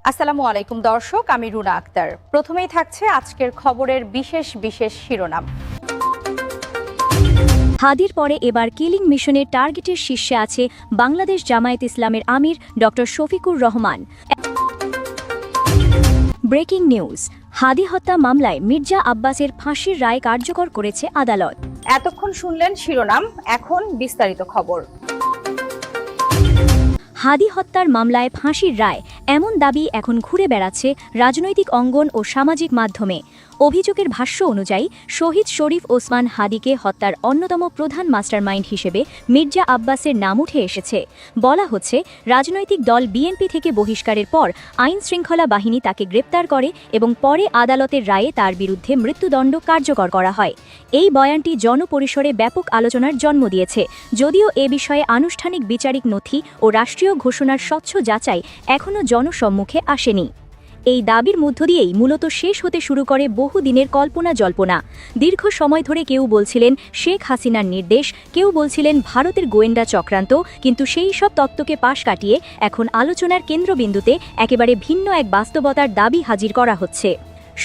আসসালামু আলাইকুম দর্শক, আমি রুনা আক্তার। প্রথমেই থাকছে আজকের খবরের বিশেষ বিশেষ শিরোনাম। হাদির পরে এবার কিলিং মিশনের টার্গেটের শীর্ষে আছে বাংলাদেশ জামায়াত ইসলামের আমির doctor Shafiqur Rahman. Breaking news, Hadi হত্যা মামলায় মির্জা আব্বাসের ফাঁসির রায় কার্যকর করেছে আদালত। এতক্ষণ শুনলেন শিরোনাম, এখন বিস্তারিত খবর। হাদি হত্যার মামলায় ফাঁসির রায় এমন দাবি এখন ঘুরে বেড়াচ্ছে রাজনৈতিক অঙ্গন ও সামাজিক মাধ্যমে। অভিযোগের ভাষ্য অনুযায়ী শহীদ শরীফ ওসমান হাদিকে হত্যার অন্যতম প্রধান মাস্টারমাইন্ড হিসেবে মির্জা আব্বাসের নাম উঠে এসেছে। বলা হচ্ছে, রাজনৈতিক দল বিএনপি থেকে বহিষ্কারের পর আইন শৃঙ্খলা বাহিনী তাকে গ্রেপ্তার করে এবং পরে আদালতের রায়ে তার বিরুদ্ধে মৃত্যুদণ্ড কার্যকর করা হয়। এই বয়ানটি জনপরিসরে ব্যাপক আলোচনার জন্ম দিয়েছে, যদিও এ বিষয়ে আনুষ্ঠানিক বিচারিক নথি ও রাষ্ট্রীয় ঘোষণার স্বচ্ছ যাচাই এখনও জনসম্মুখে আসেনি। এই দাবির মধ্য দিয়েই মূলত শেষ হতে শুরু করে বহুদিনের কল্পনা জল্পনা। দীর্ঘ সময় ধরে কেউ বলছিলেন শেখ হাসিনার নির্দেশ, কেউ বলছিলেন ভারতের গোয়েন্দা চক্রান্ত, কিন্তু সেই সব তত্ত্বকে পাশ কাটিয়ে এখন আলোচনার কেন্দ্রবিন্দুতে একেবারে ভিন্ন এক বাস্তবতার দাবি হাজির করা হচ্ছে।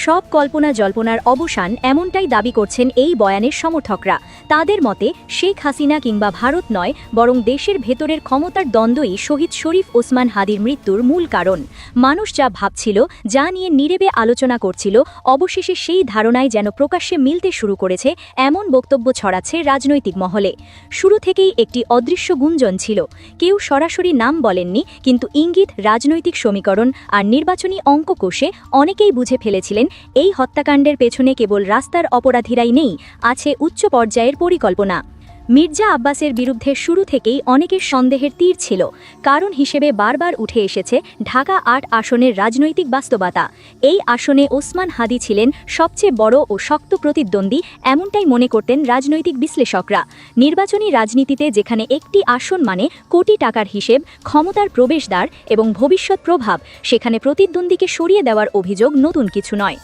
সব কল্পনা জল্পনার অবসান, এমনটাই দাবি করছেন এই বয়ানের সমর্থকরা। তাদের মতে শেখ হাসিনা কিংবা ভারত নয়, বরং দেশের ভেতরের ক্ষমতার দ্বন্দ্বই শহীদ শরীফ ওসমান হাদির মৃত্যুর মূল কারণ। মানুষ যা ভাবছিল, যা নিয়ে নীরবে আলোচনা করছিল, অবশেষে সেই ধারণায় যেন প্রকাশ্যে মিলতে শুরু করেছে, এমন বক্তব্য ছড়াচ্ছে রাজনৈতিক মহলে। শুরু থেকেই একটি অদৃশ্য গুঞ্জন ছিল। কেউ সরাসরি নাম বলেননি, কিন্তু ইঙ্গিত, রাজনৈতিক সমীকরণ আর নির্বাচনী অঙ্ক কষে অনেকেই বুঝে ফেলেছিলেন এই হত্যাকাণ্ডের পেছনে কেবল রাস্তার অপরাধীরাই নেই, আছে উচ্চ পর্যায়ের পরিকল্পনা। মির্জা আব্বাসের বিরুদ্ধে শুরু থেকেই অনেকের সন্দেহের তীর ছিল। কারণ হিসেবে বারবার উঠে এসেছে ঢাকা ৮ আসনের রাজনৈতিক বাস্তবতা। এই আসনে ওসমান হাদি ছিলেন সবচেয়ে বড় ও শক্ত প্রতিদ্বন্দ্বী, এমনটাই মনে করতেন রাজনৈতিক বিশ্লেষকরা। নির্বাচনী রাজনীতিতে যেখানে একটি আসন মানে কোটি টাকার হিসেব, ক্ষমতার প্রবেশদ্বার এবং ভবিষ্যৎ প্রভাব, সেখানে প্রতিদ্বন্দ্বীকে সরিয়ে দেওয়ার অভিযোগ নতুন কিছু নয়।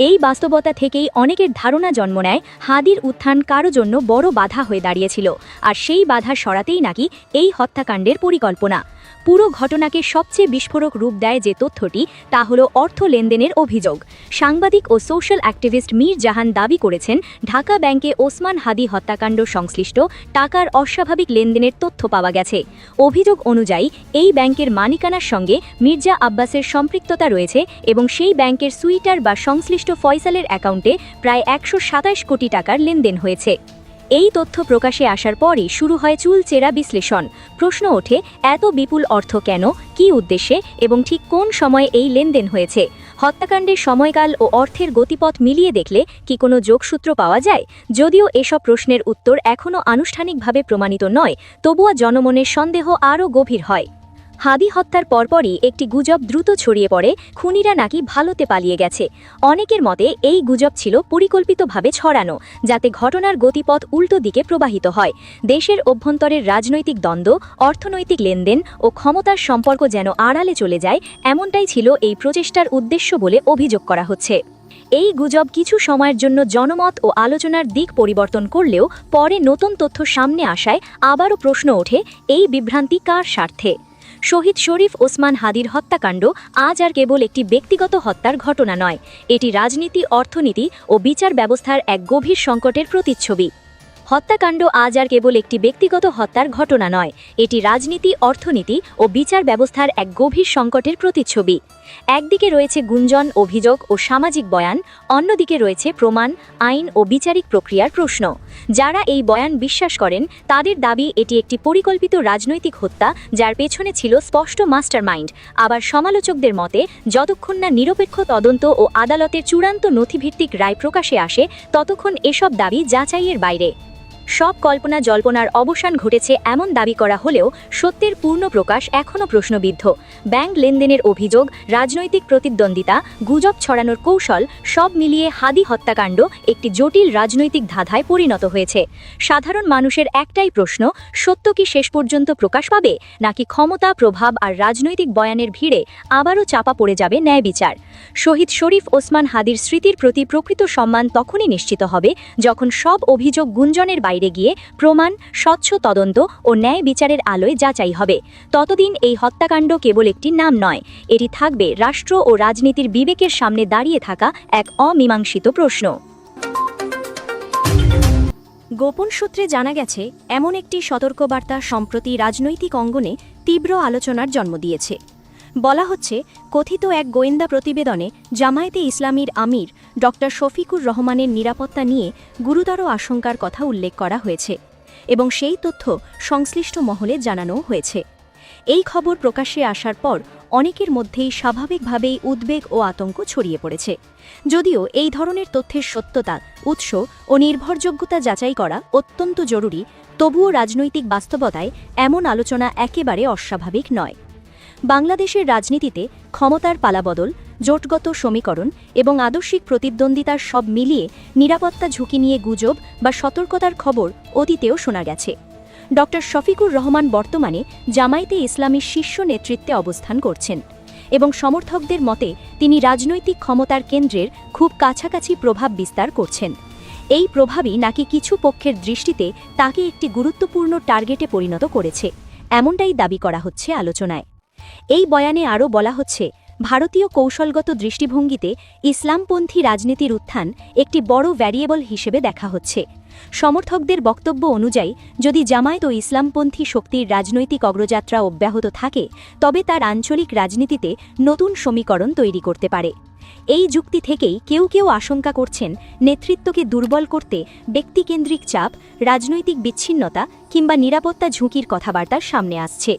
এই বাস্তবতা থেকেই অনেকের ধারণা জন্ম নেয় হাদির উত্থান কারো জন্য বড় বাধা হয়ে দাঁড়িয়েছিল, আর সেই বাধা সরাতেই নাকি এই হত্যাকাণ্ডের পরিকল্পনা। পুরো ঘটনাকে সবচেয়ে বিস্ফোরক রূপ দেয় যে তথ্যটি, তা হল অর্থ লেনদেনের অভিযোগ। সাংবাদিক ও সোশ্যাল অ্যাক্টিভিস্ট মীর জাহান দাবি করেছেন, ঢাকা ব্যাংকে ওসমান হাদি হত্যাকাণ্ড সংশ্লিষ্ট টাকার অস্বাভাবিক লেনদেনের তথ্য পাওয়া গেছে। অভিযোগ অনুযায়ী এই ব্যাংকের মালিকানার সঙ্গে মির্জা আব্বাসের সম্পৃক্ততা রয়েছে এবং সেই ব্যাংকের সুইটার বা সংশ্লিষ্ট ফয়সালের অ্যাকাউন্টে প্রায় ১২৭ কোটি টাকার লেনদেন হয়েছে। এই তথ্য প্রকাশে আসার পরই শুরু হয় চুলচেরা বিশ্লেষণ। প্রশ্ন ওঠে, এত বিপুল অর্থ কেন, কী উদ্দেশ্যে এবং ঠিক কোন সময়ে এই লেনদেন হয়েছে? হত্যাকাণ্ডের সময়কাল ও অর্থের গতিপথ মিলিয়ে দেখলে কি কোনো যোগসূত্র পাওয়া যায়? যদিও এসব প্রশ্নের উত্তর এখনও আনুষ্ঠানিকভাবে প্রমাণিত নয়, তবুও জনমনের সন্দেহ আরও গভীর হয়। হাদি হত্যার পরপরই একটি গুজব দ্রুত ছড়িয়ে পড়ে, খুনিরা নাকি ভারতে পালিয়ে গেছে। অনেকের মতে এই গুজব ছিল পরিকল্পিতভাবে ছড়ানো, যাতে ঘটনার গতিপথ উল্টো দিকে প্রবাহিত হয়। দেশের অভ্যন্তরের রাজনৈতিক দ্বন্দ্ব, অর্থনৈতিক লেনদেন ও ক্ষমতার সম্পর্ক যেন আড়ালে চলে যায়, এমনটাই ছিল এই প্রচেষ্টার উদ্দেশ্য বলে অভিযোগ করা হচ্ছে। এই গুজব কিছু সময়ের জন্য জনমত ও আলোচনার দিক পরিবর্তন করলেও পরে নতুন তথ্য সামনে আসায় আবারও প্রশ্ন ওঠে, এই বিভ্রান্তি কার স্বার্থে? শহীদ শরীফ ওসমান হাদির হত্যাকাণ্ড আজ আর কেবল একটি ব্যক্তিগত হত্যার ঘটনা নয়, এটি রাজনীতি, অর্থনীতি ও বিচার ব্যবস্থার এক গভীর সংকটের প্রতিচ্ছবি। হত্যাকাণ্ড আজ আর কেবল একটি ব্যক্তিগত হত্যার ঘটনা নয়, এটি রাজনীতি, অর্থনীতি ও বিচার ব্যবস্থার এক গভীর সংকটের প্রতিচ্ছবি। একদিকে রয়েছে গুঞ্জন, অভিযোগ ও সামাজিক বয়ান, অন্যদিকে রয়েছে প্রমাণ, আইন ও বিচারিক প্রক্রিয়ার প্রশ্ন। যারা এই বয়ান বিশ্বাস করেন তাদের দাবি এটি একটি পরিকল্পিত রাজনৈতিক হত্যা, যার পেছনে ছিল স্পষ্ট মাস্টারমাইন্ড। আবার সমালোচকদের মতে, যতক্ষণ না নিরপেক্ষ তদন্ত ও আদালতের চূড়ান্ত নথিভিত্তিক রায় প্রকাশে আসে, ততক্ষণ এসব দাবি যাচাইয়ের বাইরে। সব কল্পনা জল্পনার অবসান ঘটেছে এমন দাবি করা হলেও সত্যের পূর্ণ প্রকাশ এখনও প্রশ্নবিদ্ধ। ব্যাংক লেনদেনের অভিযোগ, রাজনৈতিক প্রতিদ্বন্দ্বিতা, গুজব ছড়ানোর কৌশল, সব মিলিয়ে হাদি হত্যাকাণ্ড একটি জটিল রাজনৈতিক ধাঁধায় পরিণত হয়েছে। সাধারণ মানুষের একটাই প্রশ্ন, সত্য কি শেষ পর্যন্ত প্রকাশ পাবে, নাকি ক্ষমতা, প্রভাব আর রাজনৈতিক বয়ানের ভিড়ে আবারও চাপা পড়ে যাবে ন্যায় বিচার? শহীদ শরীফ ওসমান হাদির স্মৃতির প্রতি প্রকৃত সম্মান তখনই নিশ্চিত হবে যখন সব অভিযোগ গুঞ্জনের বাইরে বাইরে গিয়ে প্রমাণ, স্বচ্ছ তদন্ত ও ন্যায় বিচারের আলোয় যাচাই হবে। ততদিন এই হত্যাকাণ্ড কেবল একটি নাম নয়, এটি থাকবে রাষ্ট্র ও রাজনীতির বিবেকের সামনে দাঁড়িয়ে থাকা এক অমীমাংসিত প্রশ্ন। গোপন সূত্রে জানা গেছে, এমন একটি সতর্কবার্তা সম্প্রতি রাজনৈতিক অঙ্গনে তীব্র আলোচনার জন্ম দিয়েছে। বলা হচ্ছে, কথিত এক গোয়েন্দা প্রতিবেদনে জামায়াতে ইসলামীর আমির ডক্টর শফিকুর রহমানের নিরাপত্তা নিয়ে গুরুতর আশঙ্কার কথা উল্লেখ করা হয়েছে এবং সেই তথ্য সংশ্লিষ্ট মহলে জানানো হয়েছে। এই খবর প্রকাশ্যে আসার পর অনেকের মধ্যেই স্বাভাবিকভাবেই উদ্বেগ ও আতঙ্ক ছড়িয়ে পড়েছে। যদিও এই ধরনের তথ্যের সত্যতা, উৎস ও নির্ভরযোগ্যতা যাচাই করা অত্যন্ত জরুরি, তবুও রাজনৈতিক বাস্তবতায় এমন আলোচনা একেবারে অস্বাভাবিক নয়। বাংলাদেশের রাজনীতিতে ক্ষমতার পালাবদল, জোটগত সমীকরণ এবং আদর্শিক প্রতিদ্বন্দ্বিতার সব মিলিয়ে নিরাপত্তা ঝুঁকি নিয়ে গুজব বা সতর্কতার খবর অতীতেও শোনা গেছে। ডক্টর শফিকুর রহমান বর্তমানে জামায়াতে ইসলামীর শীর্ষ নেতৃত্বে অবস্থান করছেন এবং সমর্থকদের মতে তিনি রাজনৈতিক ক্ষমতার কেন্দ্রের খুব কাছাকাছি প্রভাব বিস্তার করছেন। এই প্রভাবই নাকি কিছু পক্ষের দৃষ্টিতে তাকে একটি গুরুত্বপূর্ণ টার্গেটে পরিণত করেছে, এমনটাই দাবি করা হচ্ছে আলোচনায়। এই বয়ানে আরও বলা হচ্ছে, ভারতীয় কৌশলগত দৃষ্টিভঙ্গিতে ইসলামপন্থী রাজনীতির উত্থান একটি বড় ভ্যারিয়েবল হিসেবে দেখা হচ্ছে। সমর্থকদের বক্তব্য অনুযায়ী যদি জামায়াত ও ইসলামপন্থী শক্তির রাজনৈতিক অগ্রযাত্রা অব্যাহত থাকে, তবে তার আঞ্চলিক রাজনীতিতে নতুন সমীকরণ তৈরি করতে পারে। এই যুক্তি থেকেই কেউ কেউ আশঙ্কা করছেন, নেতৃত্বকে দুর্বল করতে ব্যক্তিকেন্দ্রিক চাপ, রাজনৈতিক বিচ্ছিন্নতা কিংবা নিরাপত্তা ঝুঁকির কথাবার্তা সামনে আসছে।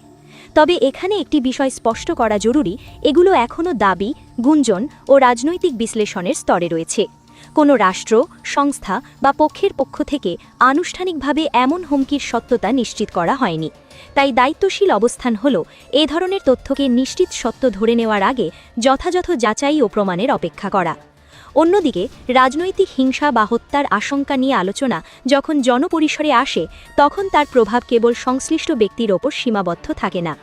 তবে এখানে একটি বিষয় স্পষ্ট করা জরুরি, এগুলো এখনও দাবি, গুঞ্জন ও রাজনৈতিক বিশ্লেষণের স্তরে রয়েছে। কোনো রাষ্ট্র, সংস্থা বা পক্ষের পক্ষ থেকে আনুষ্ঠানিকভাবে এমন হুমকির সত্যতা নিশ্চিত করা হয়নি। তাই দায়িত্বশীল অবস্থান হল এ ধরনের তথ্যকে নিশ্চিত সত্য ধরে নেওয়ার আগে যথাযথ যাচাই ও প্রমাণের অপেক্ষা করা। অন্যদিকে রাজনৈতিক হিংসা বা হত্যার আশঙ্কা নিয়ে আলোচনা যখন জনপরিসরে আসে, তখন তার প্রভাব কেবল সংশ্লিষ্ট ব্যক্তির ওপর সীমাবদ্ধ থাকে না।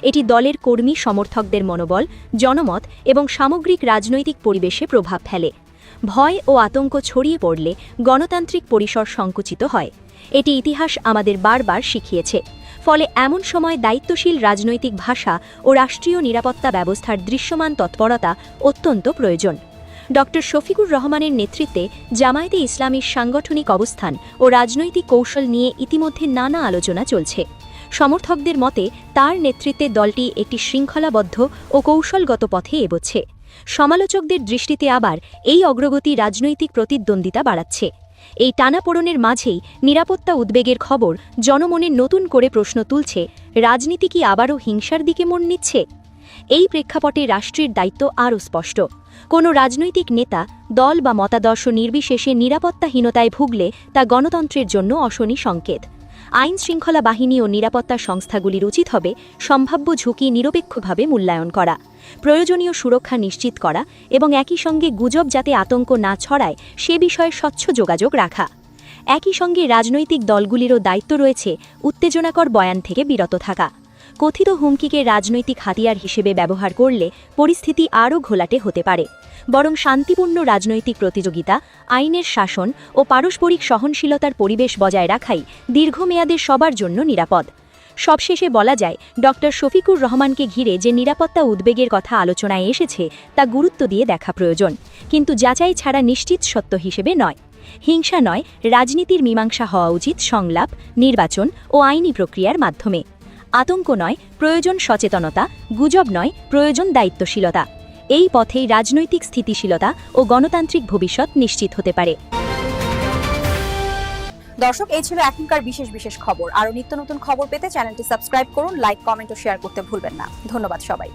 এটি দলের কর্মী সমর্থকদের মনোবল, জনমত এবং সামগ্রিক রাজনৈতিক পরিবেশে প্রভাব ফেলে। ভয় ও আতঙ্ক ছড়িয়ে পড়লে গণতান্ত্রিক পরিসর সংকুচিত হয়, এটি ইতিহাস আমাদের বারবার শিখিয়েছে। ফলে এমন সময় দায়িত্বশীল রাজনৈতিক ভাষা ও রাষ্ট্রীয় নিরাপত্তা ব্যবস্থার দৃশ্যমান তৎপরতা অত্যন্ত প্রয়োজন। ডক্টর শফিকুর রহমানের নেতৃত্বে জামায়াতে ইসলামীর সাংগঠনিক অবস্থান ও রাজনৈতিক কৌশল নিয়ে ইতিমধ্যে নানা আলোচনা চলছে। সমর্থকদের মতে তার নেতৃত্বে দলটি একটি শৃঙ্খলাবদ্ধ ও কৌশলগত পথে এগোচ্ছে। সমালোচকদের দৃষ্টিতে আবার এই অগ্রগতি রাজনৈতিক প্রতিদ্বন্দ্বিতা বাড়াচ্ছে। এই টানাপোড়েনের মাঝেই নিরাপত্তা উদ্বেগের খবর জনমনে নতুন করে প্রশ্ন তুলছে, রাজনীতি কি আবারও হিংসার দিকে মন নিচ্ছে? এই প্রেক্ষাপটে রাষ্ট্রের দায়িত্ব আরও স্পষ্ট। কোনো রাজনৈতিক নেতা, দল বা মতাদর্শ নির্বিশেষে নিরাপত্তাহীনতায় ভুগলে তা গণতন্ত্রের জন্য অশনি সংকেত। আইন শৃঙ্খলা বাহিনী ও নিরাপত্তা সংস্থাগুলির উচিত হবে সম্ভাব্য ঝুঁকি নিরপেক্ষভাবে মূল্যায়ন করা, প্রয়োজনীয় সুরক্ষা নিশ্চিত করা এবং একই সঙ্গে গুজব যাতে আতঙ্ক না ছড়ায় সে বিষয়ে স্বচ্ছ যোগাযোগ রাখা। একই সঙ্গে রাজনৈতিক দলগুলিরও দায়িত্ব রয়েছে উত্তেজনাকর বয়ান থেকে বিরত থাকা। কথিত হুমকিকে রাজনৈতিক হাতিয়ার হিসেবে ব্যবহার করলে পরিস্থিতি আরও ঘোলাটে হতে পারে। বরং শান্তিপূর্ণ রাজনৈতিক প্রতিযোগিতা, আইনের শাসন ও পারস্পরিক সহনশীলতার পরিবেশ বজায় রাখাই দীর্ঘমেয়াদে সবার জন্য নিরাপদ। সবশেষে বলা যায়, ডক্টর শফিকুর রহমানকে ঘিরে যে নিরাপত্তা উদ্বেগের কথা আলোচনায় এসেছে তা গুরুত্ব দিয়ে দেখা প্রয়োজন, কিন্তু যাচাই ছাড়া নিশ্চিত সত্য হিসেবে নয়। হিংসা নয়, রাজনীতির মীমাংসা হওয়া উচিত সংলাপ, নির্বাচন ও আইনি প্রক্রিয়ার মাধ্যমে। আতঙ্ক নয়, প্রয়োজন সচেতনতা, গুজব নয়, প্রয়োজন দায়িত্বশীলতা। এই পথেই রাজনৈতিক স্থিতিশীলতা ও গণতান্ত্রিক ভবিষ্যৎ নিশ্চিত হতে পারে। দর্শক, এই ছিল এখনকার বিশেষ বিশেষ খবর। আরও নিত্য নতুন খবর পেতে চ্যানেলটি সাবস্ক্রাইব করুন, লাইক, কমেন্ট ও শেয়ার করতে ভুলবেন না। ধন্যবাদ সবাই।